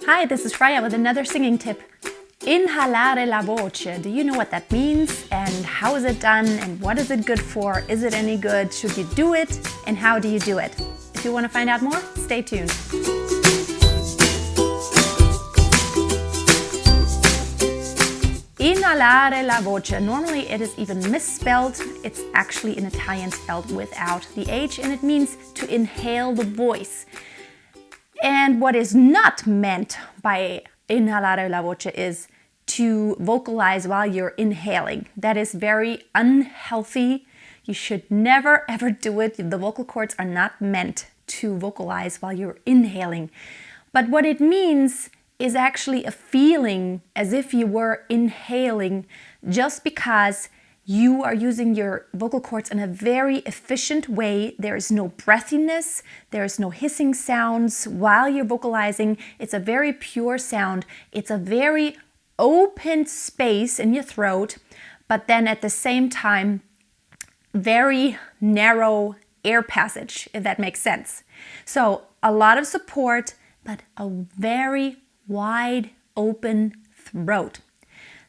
Hi, this is Freya with another singing tip. Inhalare la voce. Do you know what that means and how is it done and what is it good for? Is it any good? Should you do it? And how do you do it? If you want to find out more, stay tuned. Inhalare la voce. Normally it is even misspelled. It's actually in Italian spelled without the H, and it means to inhale the voice. And what is not meant by inhalare la voce is to vocalize while you're inhaling. That is very unhealthy. You should never ever do it. The vocal cords are not meant to vocalize while you're inhaling. But what it means is actually a feeling as if you were inhaling, just because you are using your vocal cords in a very efficient way. There is no breathiness, there is no hissing sounds while you're vocalizing. It's a very pure sound. It's a very open space in your throat, but then at the same time, very narrow air passage, if that makes sense. So a lot of support, but a very wide open throat.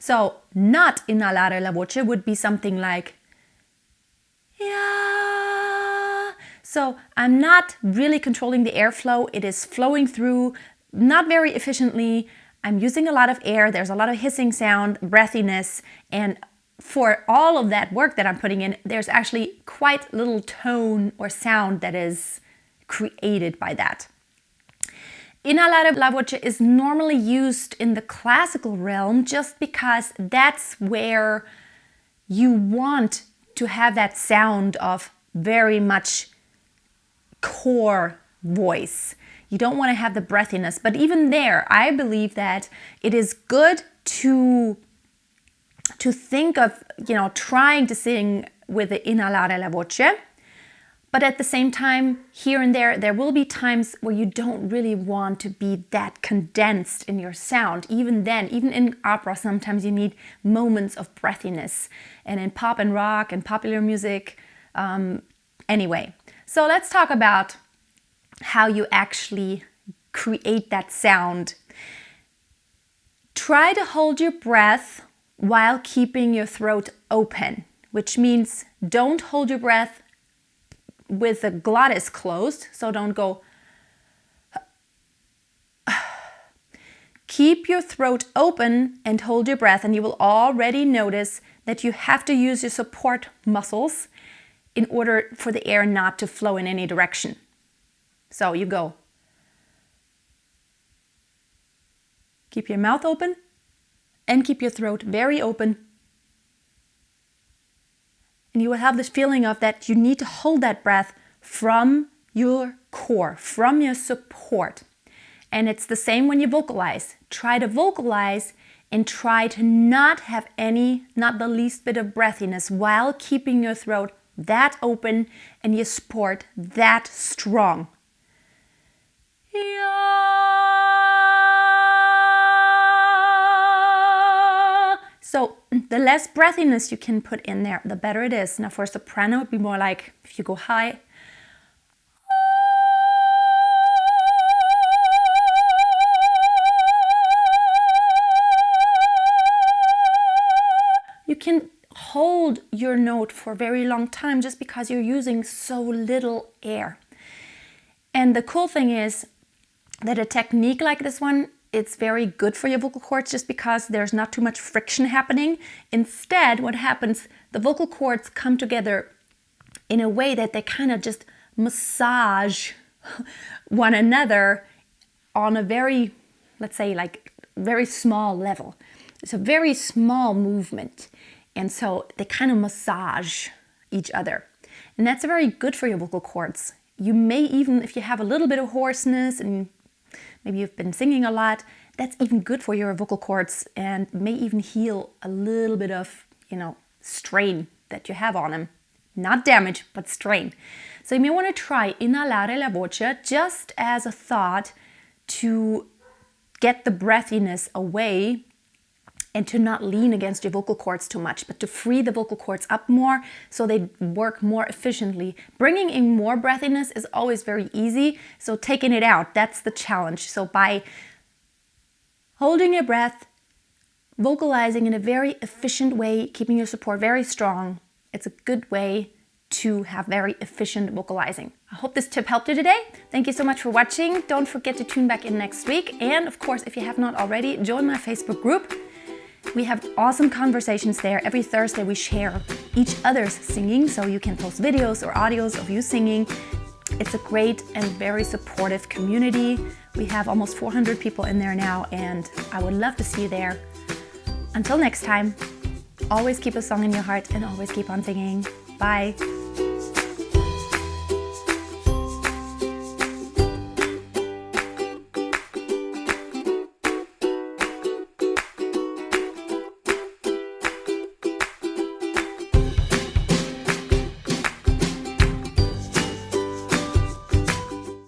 So not inhalare la voce would be something like yeah. So I'm not really controlling the airflow. It is flowing through not very efficiently. I'm using a lot of air. There's a lot of hissing sound, breathiness, and for all of that work that I'm putting in, there's actually quite little tone or sound that is created by that. Inhalare la voce is normally used in the classical realm just because that's where you want to have that sound of very much core voice. You don't want to have the breathiness, but even there, I believe that it is good to think of, trying to sing with the inhalare la voce. But at the same time, here and there will be times where you don't really want to be that condensed in your sound. Even then, even in opera, sometimes you need moments of breathiness. And in pop and rock and popular music, anyway. So let's talk about how you actually create that sound. Try to hold your breath while keeping your throat open, which means don't hold your breath with the glottis closed, so don't go. Keep your throat open and hold your breath, and you will already notice that you have to use your support muscles in order for the air not to flow in any direction. So you go. Keep your mouth open and keep your throat very open. And you will have this feeling of that you need to hold that breath from your core, from your support. And it's the same when you vocalize. Try to vocalize and try to not have not the least bit of breathiness while keeping your throat that open and your support that strong. So the less breathiness you can put in there, the better it is. Now for soprano, it would be more like if you go high. You can hold your note for a very long time just because you're using so little air. And the cool thing is that a technique like this one, it's very good for your vocal cords just because there's not too much friction happening. Instead, what happens, the vocal cords come together in a way that they kind of just massage one another on a very, let's say, like very small level. It's a very small movement. And so they kind of massage each other. And that's very good for your vocal cords. You may even, if you have a little bit of hoarseness and maybe you've been singing a lot, that's even good for your vocal cords and may even heal a little bit of, strain that you have on them. Not damage, but strain. So you may want to try inhalare la voce just as a thought to get the breathiness away and to not lean against your vocal cords too much, but to free the vocal cords up more so they work more efficiently. Bringing in more breathiness is always very easy, so taking it out, that's the challenge. So by holding your breath, vocalizing in a very efficient way, keeping your support very strong. It's a good way to have very efficient vocalizing. I hope this tip helped you today. Thank you so much for watching. Don't forget to tune back in next week. And of course, if you have not already, join my Facebook group. We have awesome conversations there. Every Thursday we share each other's singing, so you can post videos or audios of you singing. It's a great and very supportive community. We have almost 400 people in there now, and I would love to see you there. Until next time, always keep a song in your heart and always keep on singing. Bye.